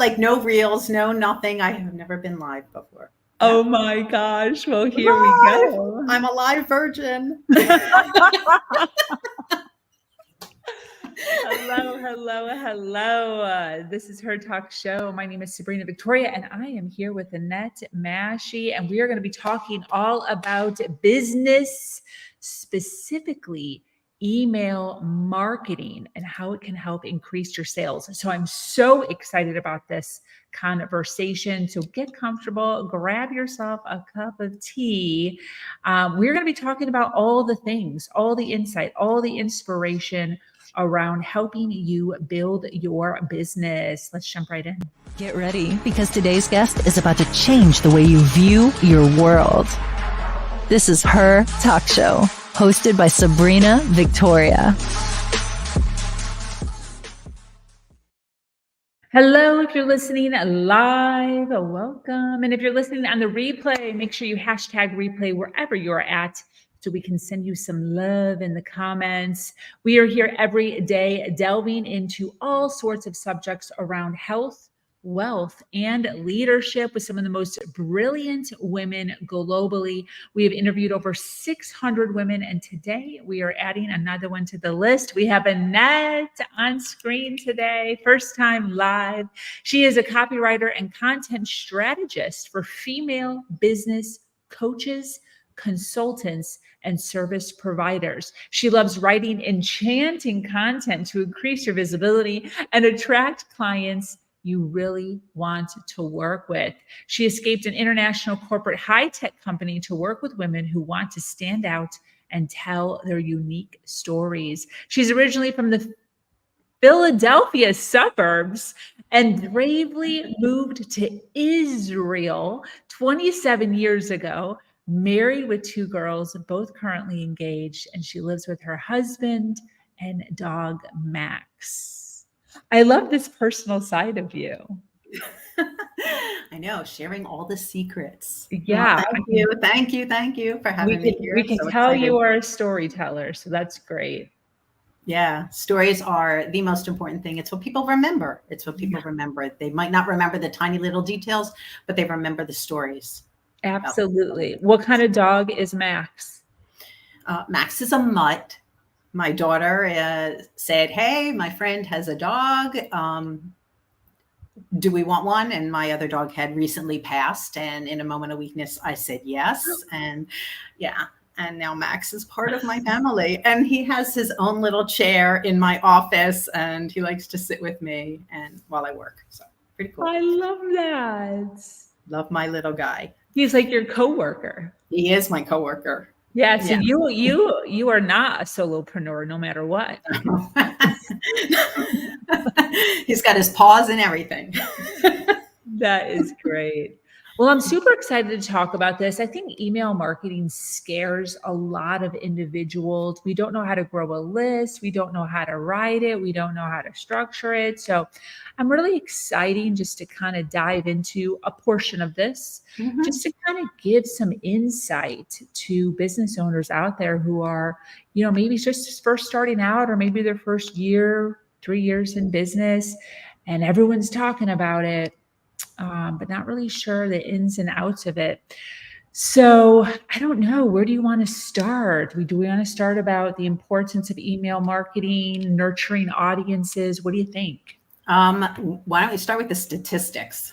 like no reels, no nothing. I have never been live before. Oh my gosh. Well, here we Live. go. I'm a live virgin. Hello, hello, hello. This is Her Talk Show. My name is Sabrina Victoria, and I am here with Annette, Mashi, and we are going to be talking all about business, specifically email marketing and how it can help increase your sales. So I'm so excited about this conversation. So get comfortable, grab yourself a cup of tea. We're going to be talking about all the things, all the insight, all the inspiration around helping you build your business. Let's jump right in. Get ready, because today's guest is about to change the way you view your world. This is Her Talk Show, hosted by Sabrina Victoria. Hello, if you're listening live, welcome. And if you're listening on the replay, make sure you hashtag replay wherever you're at, so we can send you some love in the comments. We are here every day delving into all sorts of subjects around health, wealth, and leadership with some of the most brilliant women globally. We have interviewed over 600 women, and today we are adding another one to the list. We have Annette on screen today, first time live. She is a copywriter and content strategist for female business coaches, consultants, and service providers. She loves writing enchanting content to increase your visibility and attract clients you really want to work with. She escaped an international corporate high-tech company to work with women who want to stand out and tell their unique stories. She's originally from the Philadelphia suburbs and bravely moved to Israel 27 years ago, married with 2 girls, both currently engaged, and she lives with her husband and dog, Max. I love this personal side of you. I know, sharing all the secrets. Yeah. Well, thank you for having me here. We can tell you are a storyteller, so that's great. Yeah, stories are the most important thing. It's what people remember. Remember. They might not remember the tiny little details, but they remember the stories. Absolutely. What kind of dog is Max? Max is a mutt. My daughter said, "Hey, my friend has a dog. Do we want one?" And my other dog had recently passed. And in a moment of weakness, I said yes. And yeah. And now Max is part of my family, and he has his own little chair in my office, and he likes to sit with me and while I work. So pretty cool. I love that. Love my little guy. He's like your coworker. He is my coworker. Yeah. So you are not a solopreneur, no matter what. He's got his paws and everything. That is great. Well, I'm super excited to talk about this. I think email marketing scares a lot of individuals. We don't know how to grow a list. We don't know how to write it. We don't know how to structure it. So I'm really excited just to kind of dive into a portion of this, just to kind of give some insight to business owners out there who are, maybe just first starting out, or maybe their first year, 3 years in business, and everyone's talking about it. But not really sure the ins and outs of it. So I don't know. Where do you want to start? Do we want to start about the importance of email marketing, nurturing audiences? What do you think? Why don't we start with the statistics?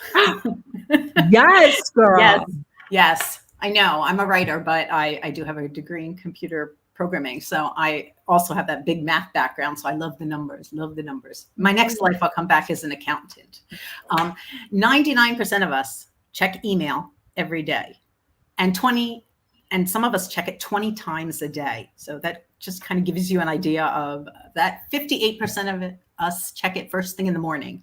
Yes, girl. Yes. I know I'm a writer, but I do have a degree in computer programming. So I also have that big math background. So I love the numbers. My next life, I'll come back as an accountant. 99% of us check email every day, and some of us check it 20 times a day. So that just kind of gives you an idea of that. 58% of us check it first thing in the morning.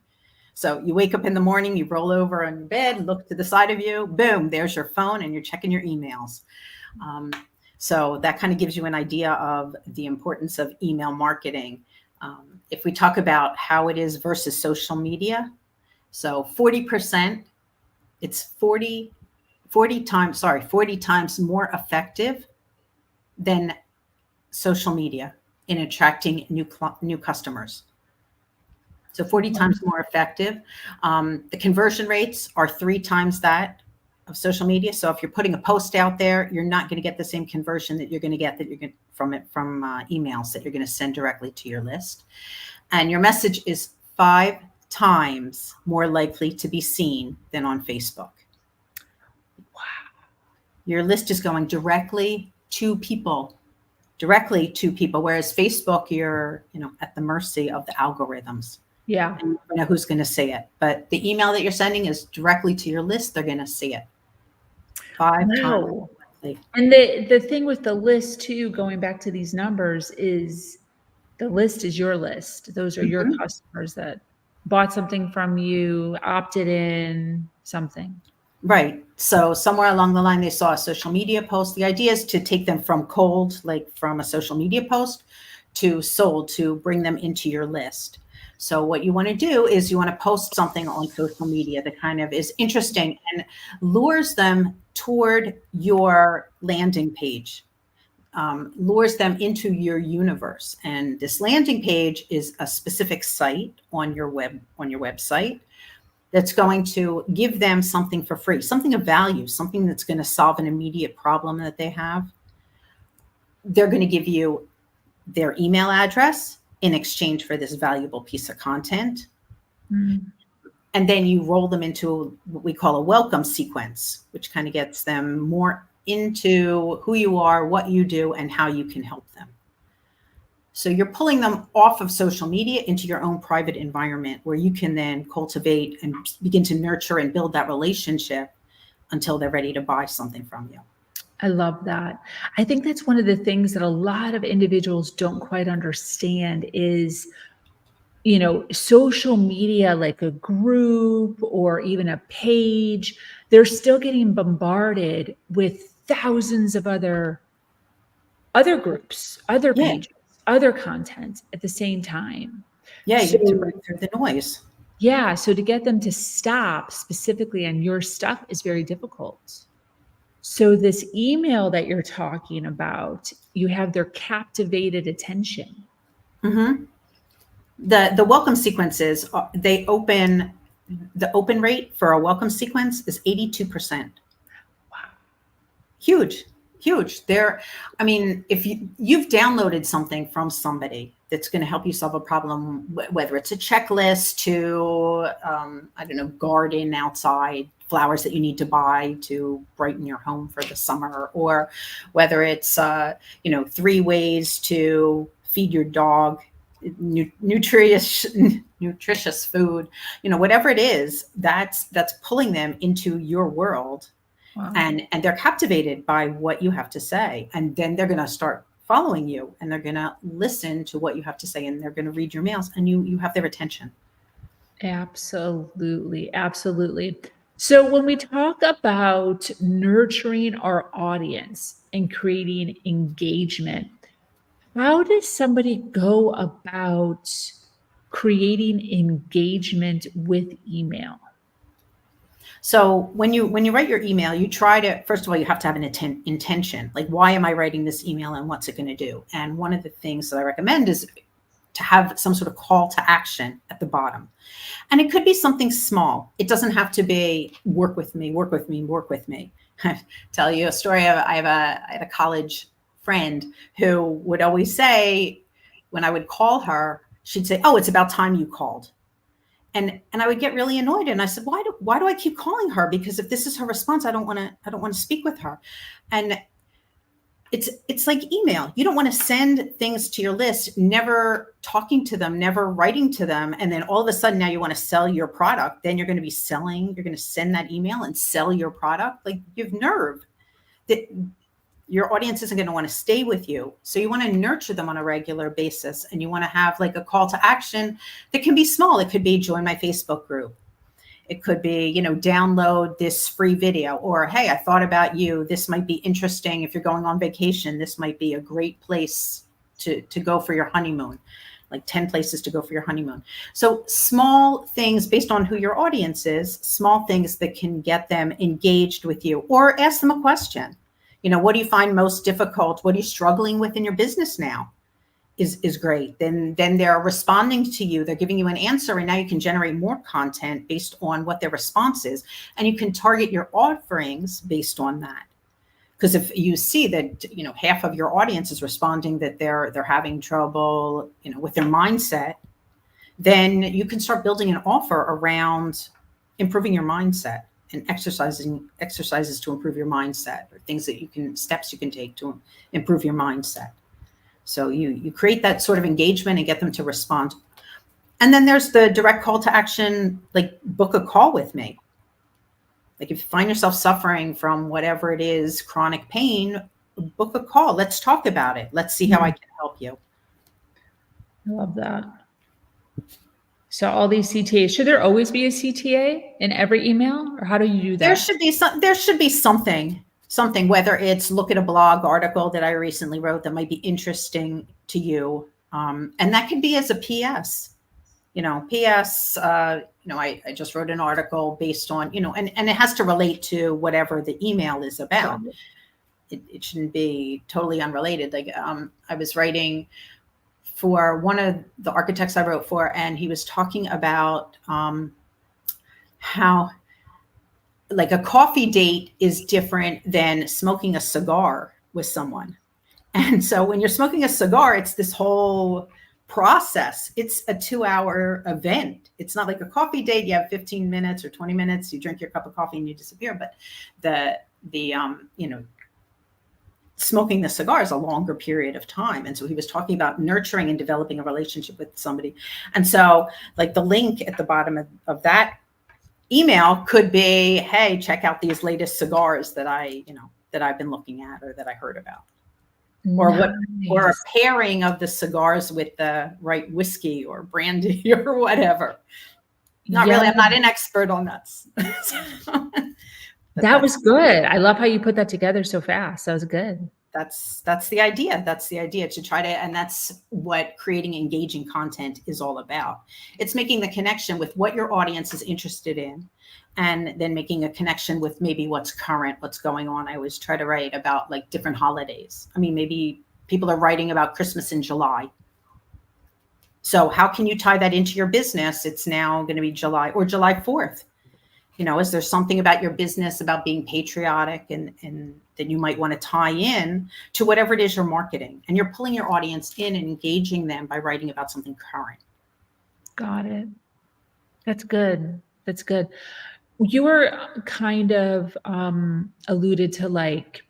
So you wake up in the morning, you roll over on your bed, look to the side of you, boom, there's your phone, and you're checking your emails. So that kind of gives you an idea of the importance of email marketing. If we talk about how it is versus social media, so 40%, it's 40 times more effective than social media in attracting new customers. So 40 times more effective. The conversion rates are 3 times that of social media. So if you're putting a post out there, you're not going to get the same conversion that you're going to get from emails that you're going to send directly to your list. And your message is 5 times more likely to be seen than on Facebook. Wow. Your list is going directly to people, whereas Facebook, you're, at the mercy of the algorithms. Yeah. And you don't know who's going to see it. But the email that you're sending is directly to your list. They're going to see it 5 times. And the thing with the list too, going back to these numbers, is the list is your list. Those are your customers that bought something from you, opted in, something. Right. So somewhere along the line, they saw a social media post. The idea is to take them from cold, like from a social media post, to sold, to bring them into your list. So what you want to do is you want to post something on social media that kind of is interesting and lures them toward your landing page, lures them into your universe. And this landing page is a specific site on your website that's going to give them something for free, something of value, something that's going to solve an immediate problem that they have. They're going to give you their email address in exchange for this valuable piece of content. And then you roll them into what we call a welcome sequence, which kind of gets them more into who you are, what you do, and how you can help them. So you're pulling them off of social media into your own private environment where you can then cultivate and begin to nurture and build that relationship until they're ready to buy something from you. I love that. I think that's one of the things that a lot of individuals don't quite understand is, social media, like a group or even a page, they're still getting bombarded with thousands of other groups, other pages, other content at the same time. Yeah, you have to break through the noise. Yeah. So to get them to stop specifically on your stuff is very difficult. So this email that you're talking about, you have their captivated attention. The welcome sequences, the open rate for a welcome sequence is 82%. Wow. Huge. If you've downloaded something from somebody that's going to help you solve a problem, whether it's a checklist to, garden outside, flowers that you need to buy to brighten your home for the summer, or whether it's, 3 ways to feed your dog nutritious food, whatever it is, that's pulling them into your world. Wow. And they're captivated by what you have to say. And then they're going to start following you and they're going to listen to what you have to say and they're going to read your mails and you have their attention. Absolutely. Absolutely. So when we talk about nurturing our audience and creating engagement, how does somebody go about creating engagement with email? So when you write your email, you try to, first of all, you have to have an intention. Like, why am I writing this email and what's it going to do? And one of the things that I recommend is to have some sort of call to action at the bottom. And it could be something small. It doesn't have to be work with me, work with me, work with me. Tell you a story. I had a college friend who would always say, when I would call her, she'd say, "Oh, it's about time you called." And I would get really annoyed. And I said, why do I keep calling her? Because if this is her response, I don't want to speak with her. And it's like email. You don't want to send things to your list, never talking to them, never writing to them. And then all of a sudden now you want to sell your product. Then you're going to be selling, you're going to send that email and sell your product. Like, you have nerve. That your audience isn't going to want to stay with you. So you want to nurture them on a regular basis. And you want to have like a call to action that can be small. It could be join my Facebook group. It could be, download this free video, or, hey, I thought about you. This might be interesting. If you're going on vacation, this might be a great place to go for your honeymoon, like 10 places to go for your honeymoon. So small things based on who your audience is, small things that can get them engaged with you, or ask them a question. What do you find most difficult? What are you struggling with in your business now? is great. Then they're responding to you. They're giving you an answer, and now you can generate more content based on what their response is, and you can target your offerings based on that. Because if you see that, half of your audience is responding that they're having trouble, with their mindset, then you can start building an offer around improving your mindset and exercises to improve your mindset, or steps you can take to improve your mindset. So you create that sort of engagement and get them to respond. And then there's the direct call to action, like book a call with me. Like if you find yourself suffering from whatever it is, chronic pain, book a call. Let's talk about it. Let's see how I can help you. I love that. So all these CTAs, should there always be a CTA in every email, or how do you do that? There should be something, whether it's look at a blog article that I recently wrote that might be interesting to you. And that could be as a PS, I just wrote an article based on, and it has to relate to whatever the email is about. It shouldn't be totally unrelated. Like I was writing for one of the architects I wrote for, and he was talking about how like a coffee date is different than smoking a cigar with someone. And so when you're smoking a cigar, it's this whole process. It's a 2-hour event. It's not like a coffee date. You have 15 minutes or 20 minutes, you drink your cup of coffee and you disappear. But smoking the cigar is a longer period of time. And so he was talking about nurturing and developing a relationship with somebody. And so like the link at the bottom of that email could be, hey, check out these latest cigars that I've been looking at or that I heard about. Or or a pairing of the cigars with the right whiskey or brandy or whatever. Really, I'm not an expert on that. That was good. I love how you put that together so fast. That was good. That's the idea. That's the idea, to try to, and that's what creating engaging content is all about. It's making the connection with what your audience is interested in, and then making a connection with maybe what's current, what's going on. I always try to write about like different holidays. I mean, maybe people are writing about Christmas in July. So how can you tie that into your business? It's now going to be July or July 4th. Is there something about your business about being patriotic and that you might want to tie in to whatever it is you're marketing? And you're pulling your audience in and engaging them by writing about something current. Got it. That's good. That's good. You were kind of alluded to like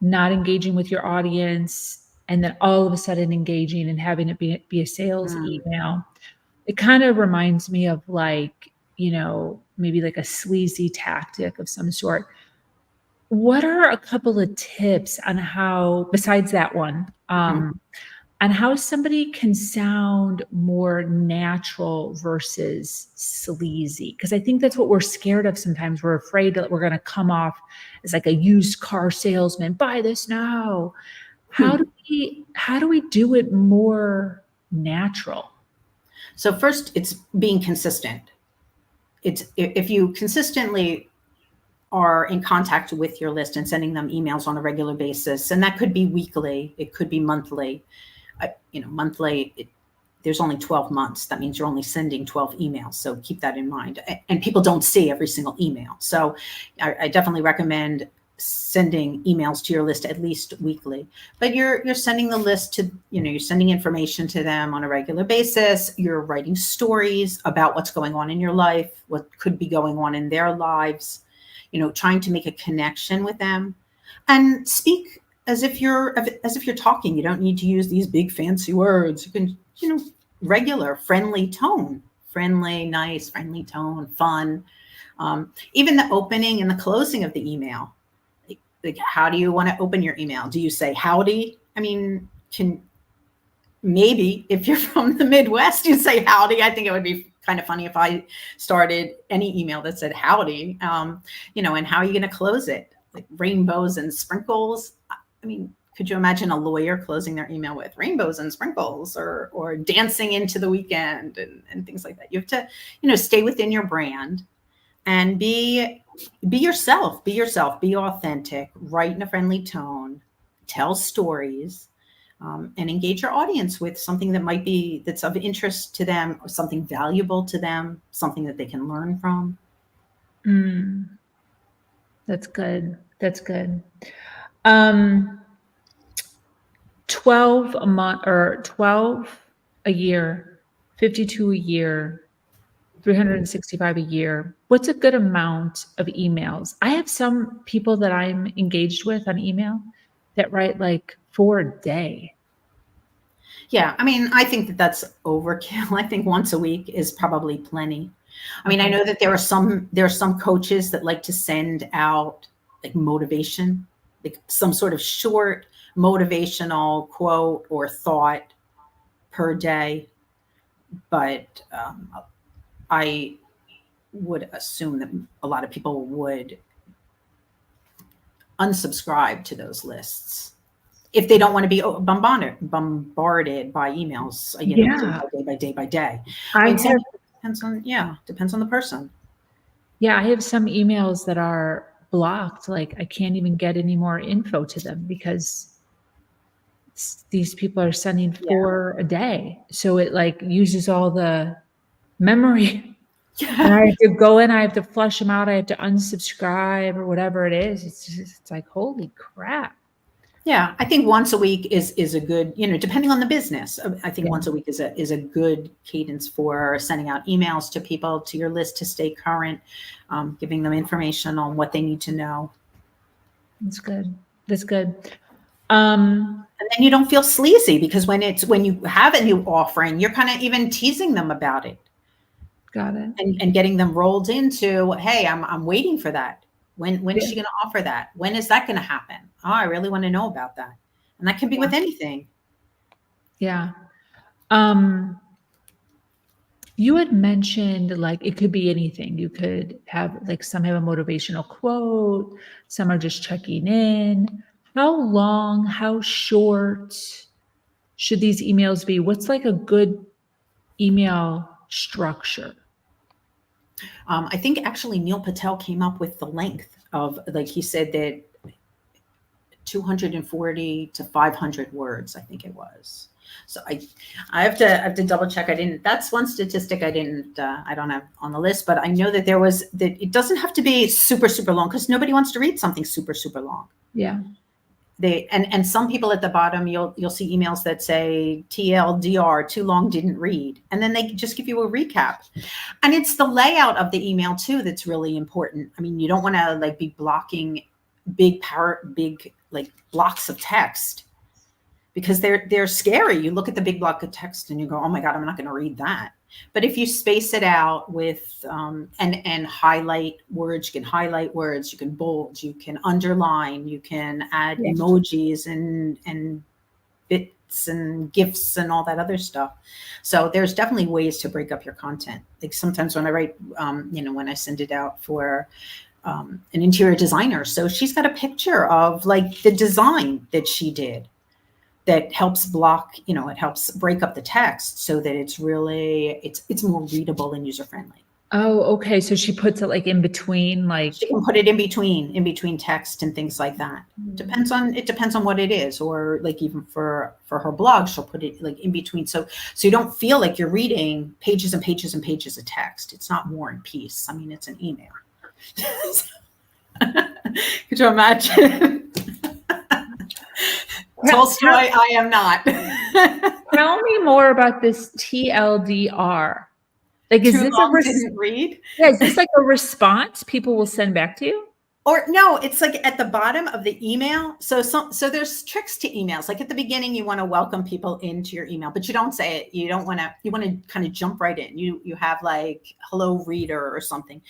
not engaging with your audience and then all of a sudden engaging and having it be a sales email. It kind of reminds me of like, maybe like a sleazy tactic of some sort. What are a couple of tips on how, besides that one, on how somebody can sound more natural versus sleazy? Because I think that's what we're scared of sometimes. We're afraid that we're going to come off as like a used car salesman. Buy this now. How do we do it more natural? So first, it's being consistent. It's if you consistently are in contact with your list and sending them emails on a regular basis, and that could be weekly, it could be monthly. Monthly, there's only 12 months. That means you're only sending 12 emails. So keep that in mind. And people don't see every single email. So I definitely recommend sending emails to your list at least weekly. But you're sending the list to, you're sending information to them on a regular basis. You're writing stories about what's going on in your life, what could be going on in their lives, trying to make a connection with them, and speak as if you're talking. You don't need to use these big fancy words. You can, regular, friendly tone, nice, friendly tone, fun. Even the opening and the closing of the email. Like, how do you want to open your email? Do you say howdy? I mean, maybe if you're from the Midwest, you say howdy. I think it would be kind of funny if I started any email that said howdy, and how are you going to close it? Like rainbows and sprinkles. I mean, could you imagine a lawyer closing their email with rainbows and sprinkles or dancing into the weekend and things like that? You have to, stay within your brand and be yourself, be authentic, write in a friendly tone, tell stories, and engage your audience with something that's of interest to them, or something valuable to them, something that they can learn from. That's good. That's good. 12 a month, or 12 a year, 52 a year, 365 a year. What's a good amount of emails? I have some people that I'm engaged with on email that write like 4 a day. Yeah, I mean, I think that that's overkill. I think once a week is probably plenty. I mean, I know that there are some coaches that like to send out like motivation, like some sort of short motivational quote or thought per day. But I would assume that a lot of people would unsubscribe to those lists if they don't want to be bombarded by emails, day by day. Depends on the person. Yeah, I have some emails that are blocked. Like I can't even get any more info to them because these people are sending 4 a day. So it like uses all the memory. And I have to go in, I have to flush them out, I have to unsubscribe or whatever it is. It's like, holy crap. Yeah, I think once a week is a good, depending on the business. I think once a week is a good cadence for sending out emails to people, to your list, to stay current, giving them information on what they need to know. That's good. That's good. And then you don't feel sleazy, because when you have a new offering, you're kind of even teasing them about it. Got it. And getting them rolled into, hey, I'm waiting for that. When is she going to offer that? When is that going to happen? Oh, I really want to know about that. And that can be with anything. Yeah. You had mentioned like it could be anything. You could have like some have a motivational quote, some are just checking in. How long, how short should these emails be? What's like a good email structure? I think actually Neil Patel came up with the length of, like he said, that 240 to 500 words, I think it was. So I have to double check. That's one statistic I don't have on the list, but I know that that it doesn't have to be super, super long, because nobody wants to read something super, super long. Yeah. And some people at the bottom, you'll see emails that say TLDR, too long, didn't read. And then they just give you a recap. And it's the layout of the email too that's really important. I mean, you don't want to like be blocking big like blocks of text, because they're scary. You look at the big block of text and you go, oh my God, I'm not going to read that. But if you space it out with and highlight words, you can highlight words, you can bold, you can underline, you can add emojis and bits and GIFs and all that other stuff. So there's definitely ways to break up your content. Like sometimes when I write, when I send it out for an interior designer, so she's got a picture of like the design that she did, that helps block, it helps break up the text so that it's really, it's more readable and user-friendly. Oh, okay. So she puts it like in between, like she can put it in between text and things like that. It depends on what it is. Or like even for her blog, she'll put it like in between. So you don't feel like you're reading pages and pages and pages of text. It's not War and Peace. I mean, it's an email. Could you imagine? Tolstoy, I am not. Tell me more about this TLDR. Like, is this didn't read? Yeah, is this like a response people will send back to you? Or no, it's like at the bottom of the email. So there's tricks to emails. Like at the beginning, you want to welcome people into your email, but you don't say it. You want to kind of jump right in. You have like, hello reader or something,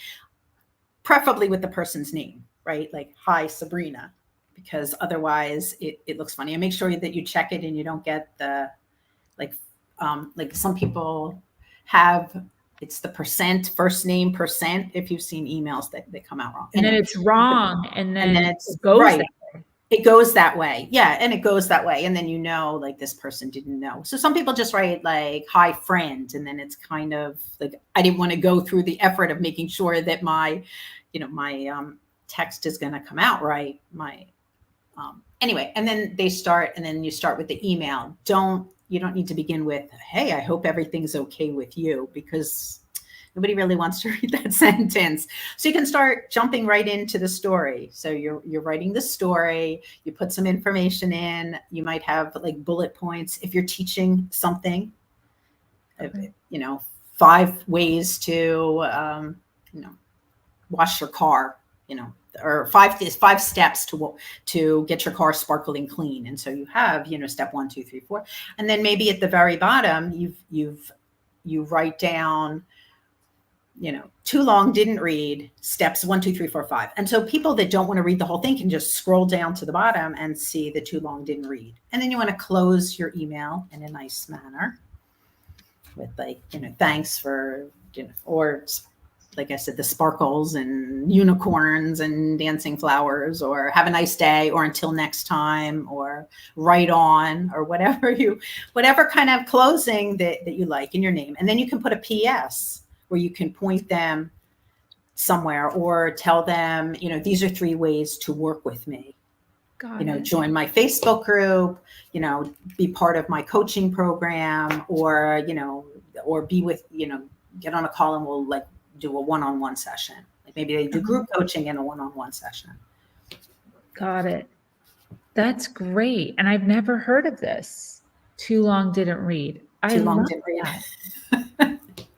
preferably with the person's name, right? Like, hi, Sabrina, because otherwise it looks funny. And make sure that you check it and you don't get the, like some people have, it's the percent, first name percent, if you've seen emails that come out wrong. And then it's wrong. And then it goes right. That way. It goes that way. Yeah. And it goes that way. And then, like this person didn't know. So some people just write like, hi friend. And then it's kind of like, I didn't want to go through the effort of making sure that my text is going to come out right. Anyway, and then and then you start with the email. You don't need to begin with, hey, I hope everything's okay with you, because nobody really wants to read that sentence. So you can start jumping right into the story. So you're writing the story, you put some information in, you might have like bullet points. If you're teaching something, Okay. 5 ways to, wash your car, or five steps to get your car sparkling clean. And so you have, step 1, 2, 3, 4. And then maybe at the very bottom, you write down, too long, didn't read, steps 1, 2, 3, 4, 5. And so people that don't want to read the whole thing can just scroll down to the bottom and see the too long, didn't read. And then you want to close your email in a nice manner with like, thanks for, or like I said, the sparkles and unicorns and dancing flowers, or have a nice day, or until next time, or right on, or whatever kind of closing that you like in your name. And then you can put a PS where you can point them somewhere or tell them, these are 3 ways to work with me. Join my Facebook group, be part of my coaching program, or be with, get on a call and we'll like do a one-on-one session. Like maybe they do group coaching and a one-on-one session. Got it. That's great. And I've never heard of this. Too long, didn't read. That.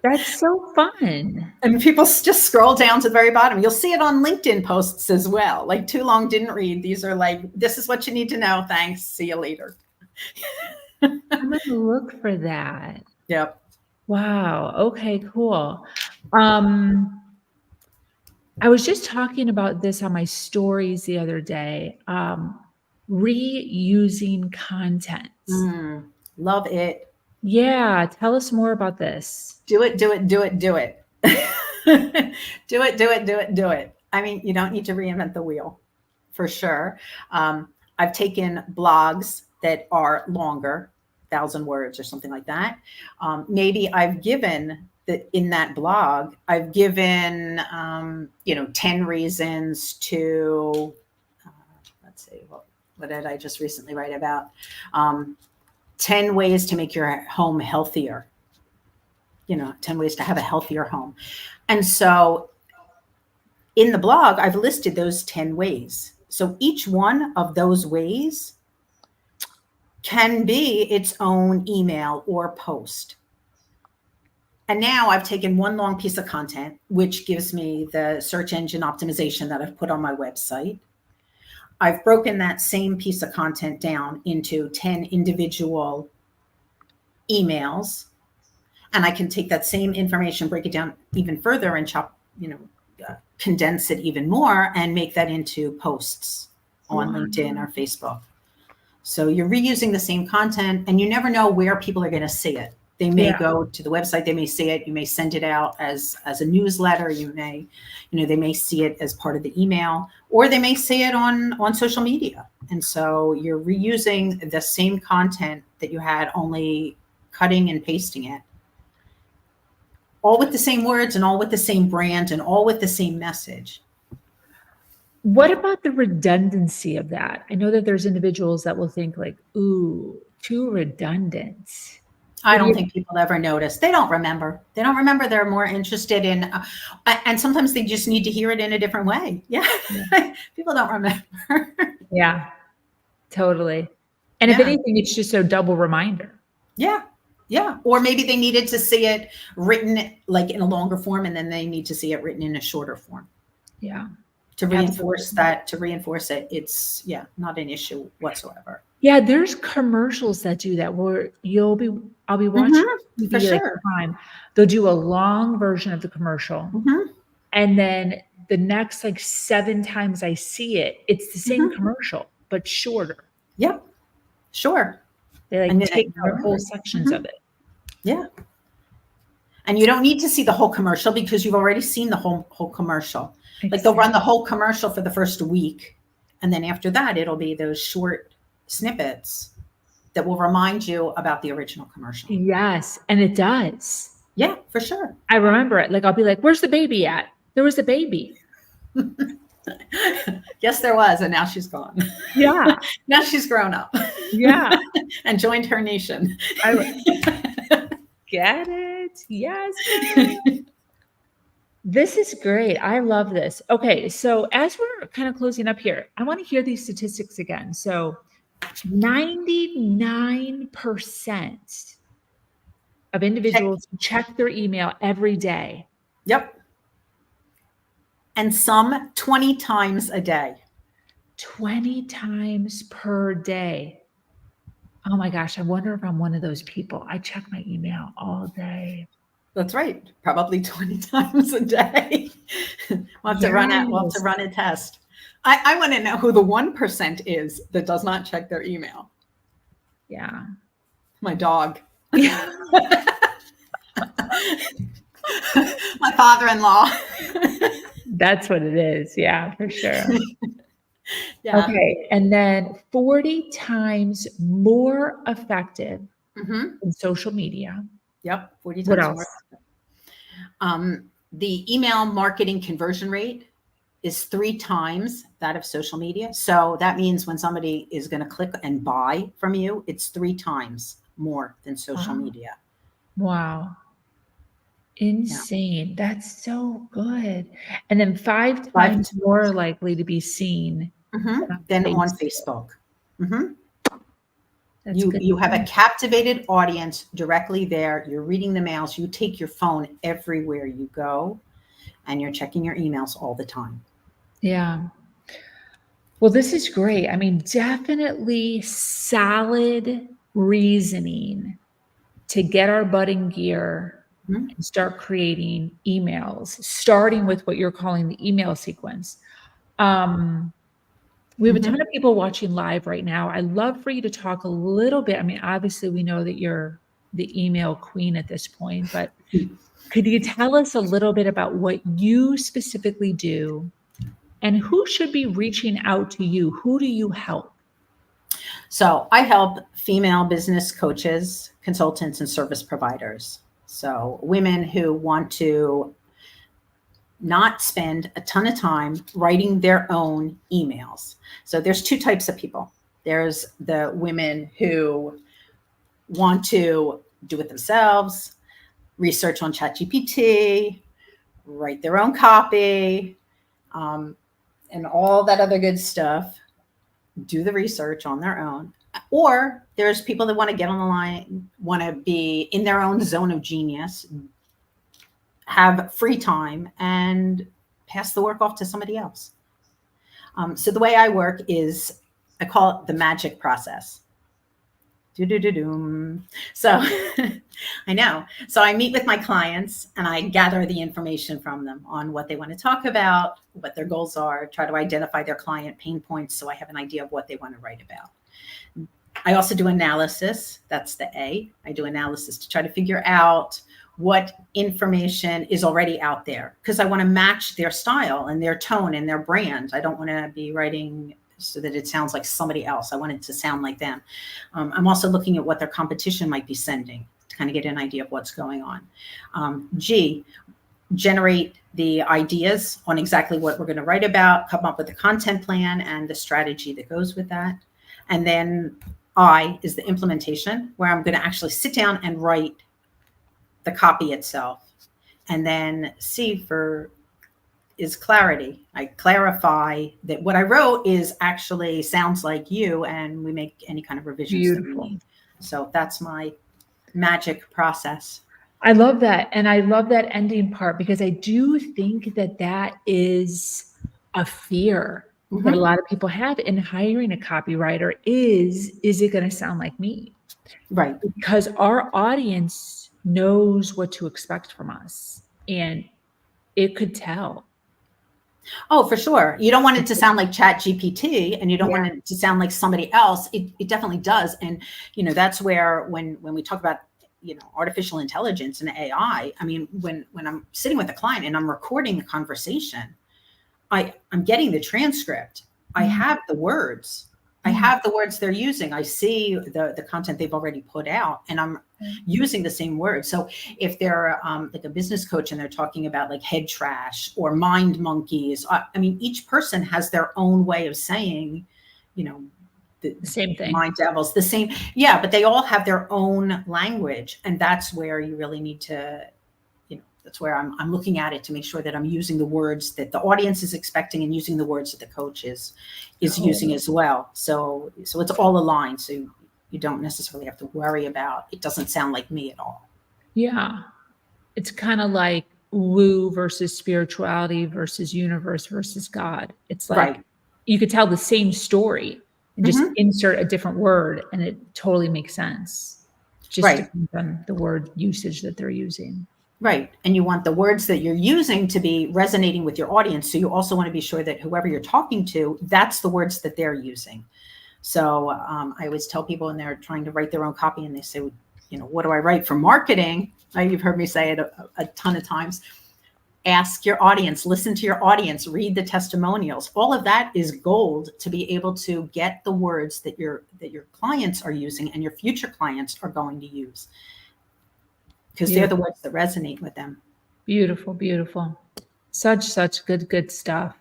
That's so fun. And people just scroll down to the very bottom. You'll see it on LinkedIn posts as well. Like too long, didn't read. These are like, this is what you need to know. Thanks. See you later. I'm going to look for that. Yep. Wow. Okay, cool. I was just talking about this on my stories the other day. Reusing content. Love it. Yeah. Tell us more about this. Do it. do it. do it. I mean, you don't need to reinvent the wheel, for sure. I've taken blogs that are longer, 1,000 words or something like that. Maybe I've given in that blog, I've given, 10 reasons to, let's see, what did I just recently write about? 10 ways to make your home healthier, 10 ways to have a healthier home. And so in the blog, I've listed those 10 ways. So each one of those ways can be its own email or post. And now I've taken one long piece of content, which gives me the search engine optimization that I've put on my website. I've broken that same piece of content down into 10 individual emails. And I can take that same information, break it down even further and condense it even more and make that into posts on LinkedIn or Facebook. So you're reusing the same content and you never know where people are going to see it. They may go to the website, they may see it, you may send it out as a newsletter, they may see it as part of the email, or they may see it on social media. And so you're reusing the same content that you had, only cutting and pasting it, all with the same words and all with the same brand and all with the same message. What about the redundancy of that? I know that there's individuals that will think like, ooh, too redundant. I don't think people ever notice. They don't remember. They're more interested in, and sometimes they just need to hear it in a different way. Yeah. People don't remember. Yeah, totally. And if anything, it's just a double reminder. Yeah. Yeah. Or maybe they needed to see it written like in a longer form, and then they need to see it written in a shorter form. Yeah. To reinforce it, it's not an issue whatsoever. Yeah, there's commercials that do that where I'll be watching TV for sure. Time. They'll do a long version of the commercial. And then the next 7 times I see it, it's the same commercial, but shorter. Yep. Sure. They take out whole sections of it. Yeah. And you don't need to see the whole commercial because you've already seen the whole commercial. Exactly. Like they'll run the whole commercial for the first week. And then after that, it'll be those short snippets that will remind you about the original commercial. Yes. And it does. Yeah, for sure. I remember it. I'll be like, where's the baby at? There was a baby. Yes, there was, and now she's gone. Yeah. Now she's grown up. Yeah. And joined her nation. I get it. Yes. This is great. I love this. Okay, so as we're kind of closing up here, I want to hear these statistics again. So 99% of individuals check their email every day. Yep. And some 20 times a day. 20 times per day. Oh my gosh, I wonder if I'm one of those people. I check my email all day. That's right. Probably 20 times a day. We'll have to run a test. I want to know who the 1% is that does not check their email. Yeah. My dog. Yeah. My father-in-law. That's what it is. Yeah, for sure. Yeah. Okay. And then 40 times more effective in social media. Yep. 40 times What else? more. The email marketing conversion rate is 3 times that of social media. So that means when somebody is going to click and buy from you, it's 3 times more than social media. Wow. Insane. Yeah. That's so good. And then 5 times more likely to be seen than on Facebook. That's good. You have a captivated audience directly there. You're reading the mails. You take your phone everywhere you go, and you're checking your emails all the time. Yeah. Well, this is great. I mean, definitely solid reasoning to get our butt in gear and start creating emails, starting with what you're calling the email sequence. We have a ton of people watching live right now. I'd love for you to talk a little bit. I mean, obviously we know that you're the email queen at this point, but could you tell us a little bit about what you specifically do and who should be reaching out to you? Who do you help? So I help female business coaches, consultants, and service providers. So women who want to not spend a ton of time writing their own emails. So there's 2 types of people. There's the women who want to do it themselves, research on ChatGPT, write their own copy, and all that other good stuff, do the research on their own. Or there's people that want to get on the line, want to be in their own zone of genius, have free time, and pass the work off to somebody else. So the way I work is, I call it the magic process. So I know. So I meet with my clients and I gather the information from them on what they want to talk about, what their goals are, try to identify their client pain points so I have an idea of what they want to write about. I also do analysis. That's the A. I do analysis to try to figure out what information is already out there, because I want to match their style and their tone and their brand. I don't want to be writing so that it sounds like somebody else. I want it to sound like them. I'm also looking at what their competition might be sending to kind of get an idea of what's going on. G, generate the ideas on exactly what we're going to write about, come up with a content plan and the strategy that goes with that. And then I is the implementation, where I'm going to actually sit down and write the copy itself. And then C for is clarity. I clarify that what I wrote is actually sounds like you, and we make any kind of revisions. Beautiful. That we need. So that's my magic process. I love that. And I love that ending part, because I do think that that is a fear that a lot of people have in hiring a copywriter is it going to sound like me? Right. Because our audience knows what to expect from us, and it could tell. Oh, for sure. You don't want it to sound like ChatGPT, and you don't want it to sound like somebody else. It definitely does. And, that's where when we talk about, artificial intelligence and AI, I mean, when I'm sitting with a client and I'm recording a conversation, I'm getting the transcript. I have the words. I have the words they're using. I see the content they've already put out, and I'm using the same words. So if they're like a business coach and they're talking about like head trash or mind monkeys, I mean, each person has their own way of saying, the same thing. Mind devils, the same. Yeah, but they all have their own language. And that's where you really need to, that's where I'm looking at it to make sure that I'm using the words that the audience is expecting and using the words that the coach is using as well. So it's all aligned. So you don't necessarily have to worry about, it doesn't sound like me at all. Yeah. It's kind of like woo versus spirituality versus universe versus God. It's like you could tell the same story and just insert a different word and it totally makes sense. Just depends on the word usage that they're using. Right. And you want the words that you're using to be resonating with your audience. So you also want to be sure that whoever you're talking to, that's the words that they're using. So I always tell people when they're trying to write their own copy and they say, what do I write for marketing? You've heard me say it a ton of times. Ask your audience, listen to your audience, read the testimonials. All of that is gold to be able to get the words that your clients are using and your future clients are going to use. Because they're the words that resonate with them. Beautiful, beautiful. Such good stuff.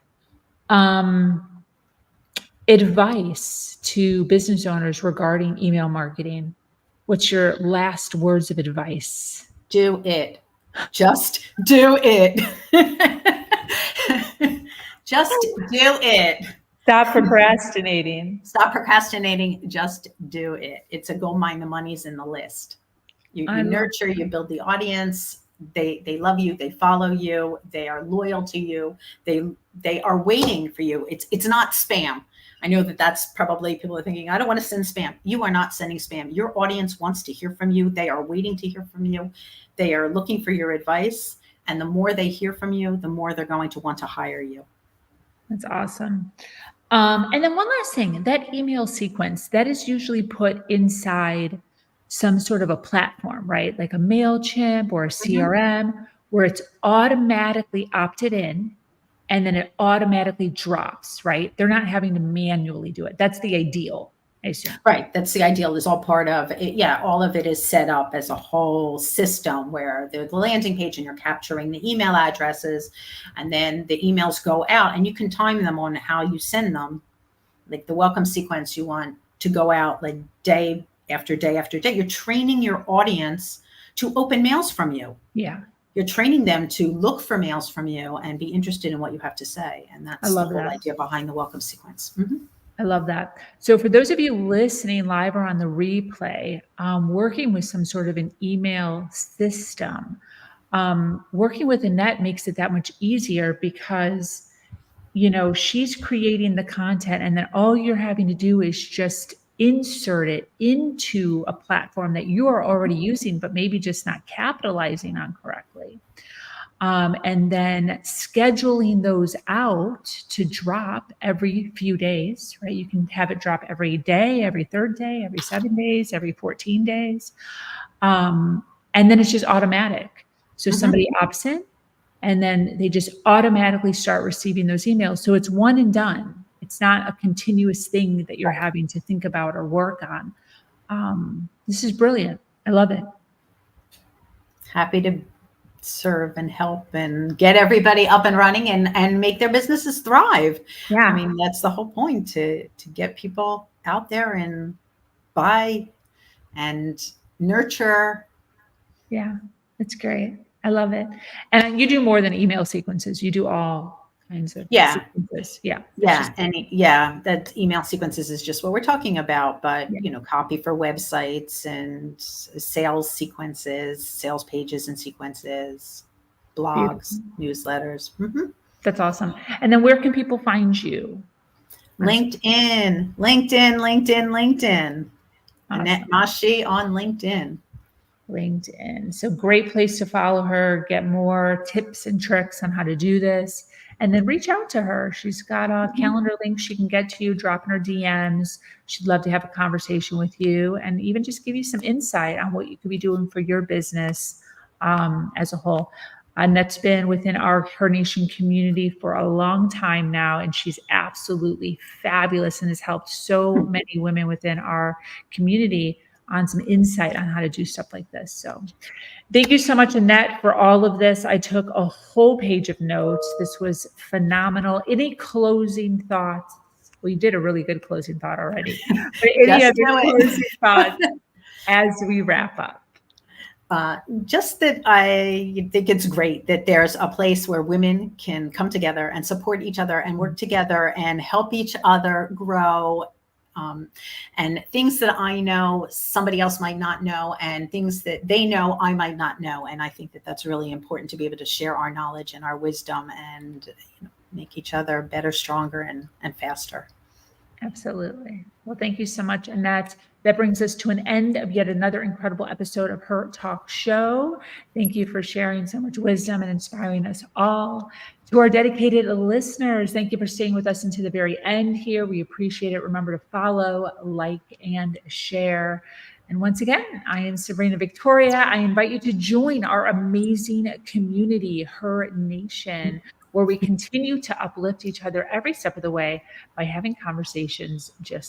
Advice to business owners regarding email marketing. What's your last words of advice? Do it. Just do it. Just do it. Stop procrastinating. Stop procrastinating. Just do it. It's a go mind the money's in the list. You nurture, you build the audience. They love you. They follow you. They are loyal to you. They are waiting for you. It's not spam. I know that's probably people are thinking, I don't want to send spam. You are not sending spam. Your audience wants to hear from you. They are waiting to hear from you. They are looking for your advice. And the more they hear from you, the more they're going to want to hire you. That's awesome. And then one last thing, that email sequence that is usually put inside some sort of a platform, right? Like a MailChimp or a CRM, where it's automatically opted in and then it automatically drops, right? They're not having to manually do it. That's the ideal, I assume. Right. That's the ideal, is all part of it. Yeah. All of it is set up as a whole system where the landing page and you're capturing the email addresses and then the emails go out and you can time them on how you send them. Like the welcome sequence, you want to go out like day after day after day. You're training your audience to open mails from you. Yeah. You're training them to look for mails from you and be interested in what you have to say. And that's the whole idea behind the welcome sequence. I love that. So for those of you listening live or on the replay, working with some sort of an email system, working with Annette makes it that much easier because, she's creating the content and then all you're having to do is just insert it into a platform that you are already using, but maybe just not capitalizing on correctly. And then scheduling those out to drop every few days, right? You can have it drop every day, every third day, every 7 days, every 14 days. And then it's just automatic. So somebody opts in and then they just automatically start receiving those emails. So it's one and done. It's not a continuous thing that you're having to think about or work on. This is brilliant. I love it. Happy to serve and help and get everybody up and running and make their businesses thrive. Yeah. I mean, that's the whole point, to get people out there and buy and nurture. Yeah, that's great. I love it. And you do more than email sequences. You do all kinds of sequences. Yeah. Yeah. That email sequences is just what we're talking about, but copy for websites and sales sequences, sales pages and sequences, blogs, newsletters. That's awesome. And then where can people find you? LinkedIn. Awesome. Annette Mashi on LinkedIn. So great place to follow her, get more tips and tricks on how to do this. And then reach out to her. She's got a calendar link she can get to you, drop in her DMs. She'd love to have a conversation with you and even just give you some insight on what you could be doing for your business as a whole. Annette's been within Her Nation community for a long time now, and she's absolutely fabulous and has helped so many women within our community on some insight on how to do stuff like this. So thank you so much, Annette, for all of this. I took a whole page of notes. This was phenomenal. Any closing thoughts? Well, you did a really good closing thought already. But any Just other do it. closing thoughts as we wrap up? Just that I think it's great that there's a place where women can come together and support each other and work together and help each other grow. And things that I know, somebody else might not know, and things that they know, I might not know. And I think that that's really important to be able to share our knowledge and our wisdom and make each other better, stronger, and faster. Absolutely. Well, thank you so much, Annette. That brings us to an end of yet another incredible episode of Her Talk Show. Thank you for sharing so much wisdom and inspiring us all. To our dedicated listeners, thank you for staying with us until the very end here. We appreciate it. Remember to follow, like, and share. And once again, I am Sabrina Victoria. I invite you to join our amazing community, Her Nation, where we continue to uplift each other every step of the way by having conversations just